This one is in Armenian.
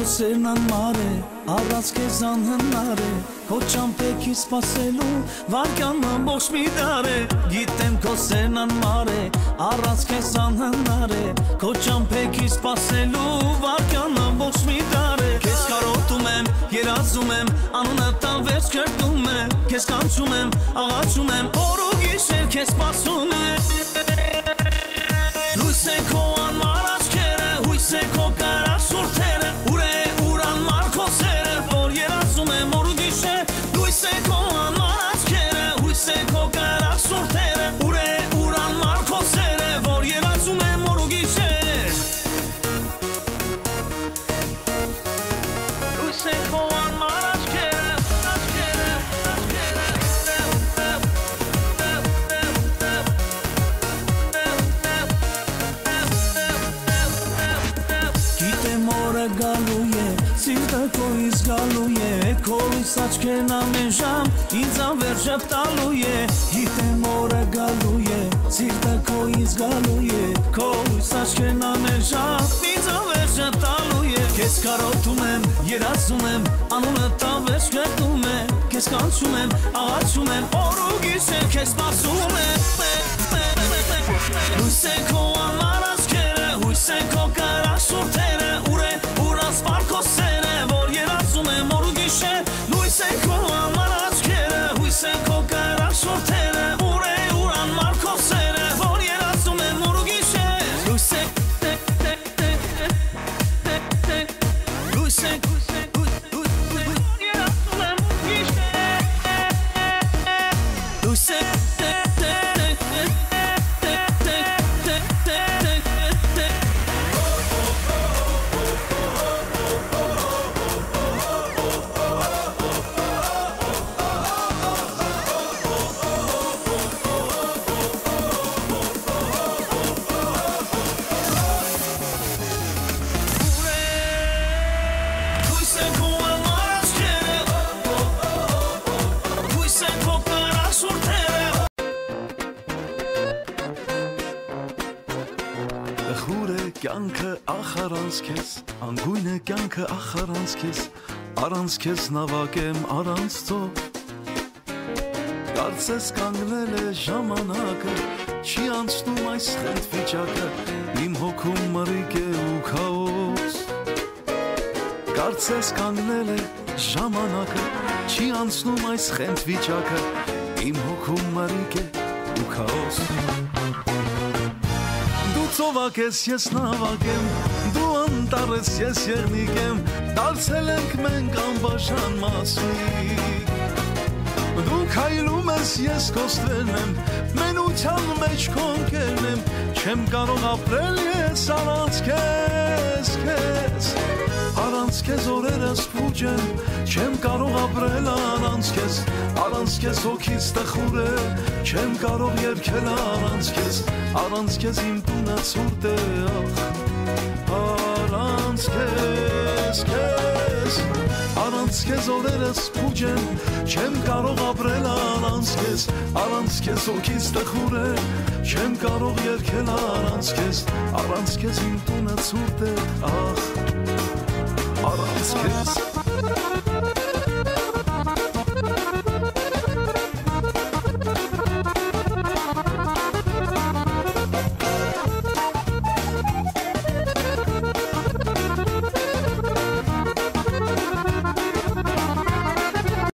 սերն անմար է, առած քեզ անհնար է, քո ճամփեքի սպասելու վարկյանը ոչ մի դար է, գիտեմ քո սերն անմար է, առած քեզ անհնար է, քո ճամփեքի սպասելու վարկյանը ոչ մի դար է, քեզ կարոտում եմ, երազում եմ, անունը տավեց կրտում եմ, քեզ կանչում եմ, աղաչում եմ, օր ու գիշեր քեզ սպասում եմ, լույս է քո անմար աչքերը, հույս է քո կարած շուրթերը, ուր է ուր անմար քո սերը, որ երազում եմ օր ու գիշեր, լույս է քո անմար աչքերը, հույս է քո կարած շուրթերը, ուր է ուր անմար քո սերը, որ երազում եմ օր ու գիշեր, լույս է քո անմար աչքերը, գալու է, սիրտը քո ինձ գալու է, քո լույս աչքերն ամեն ժամ ինձ անվերջ ժպտալու է, գիտեմ օրը գալու է, սիրտը քո ինձ գալու է, քո լույս աչքերն ամեն ժամ ինձ անվերջ ժպտալու է, քեզ կարոտում եմ, երազում եմ, անունը տավեց կրտում եմ, քեզ կանչում եմ, աղաչում եմ, օր ու գիշեր քեզ սպասում եմ, լույս է քո անմար աչքերը, հույս է քո կարած շուրթերը, ուր է ուր անսպար քո սերը, որ երազում եմ օր ու գիշեր, լույս է քո անմար աչքերը, հույս է քո կարած շուրթերը, ուր է ուր անմար քո սերը, որ երազում եմ օր ու գիշեր, լույս է լույս է երազում եմ գիշեր, լույս է կյանքը ախարանց քեզ, անգույնը կյանքը ախարանց քեզ, առանց քեզ նավակեմ առանց ծով, կարծես կանգնել է ժամանակը, չի անցնում այս խենթ վիճակը, իմ հոգում մռիկ է ու քաոս, կարծես կանգնել է ժամանակը, չի անցնում այս խենթ վիճակը, իմ հոգում մռիկ է ու քաոս, ծովակ ես, ես նավակ եմ, դու անտառ ես, ես եղնիկ եմ, դարձել ենք մենք անբաժան մասնիկ, դու քայլում ես, ես կոստերն եմ, մենության մեջ քո ընկերն եմ, չեմ կարող ապրել ես առանց քեզ, առանց քեզ օրերս փուջ են, չեմ կարող ապրել առանց քեզ հոգիս տխուր է, չեմ կարող երգել առանց քեզ իմ տունը ցուրտ է, առանց քեզ օրերս փուջ են, չեմ կարող ապրել առանց քեզ հոգիս տխուր է, չեմ կարող երգել առանց քեզ իմ տունը ցուրտ է, առանց քեզ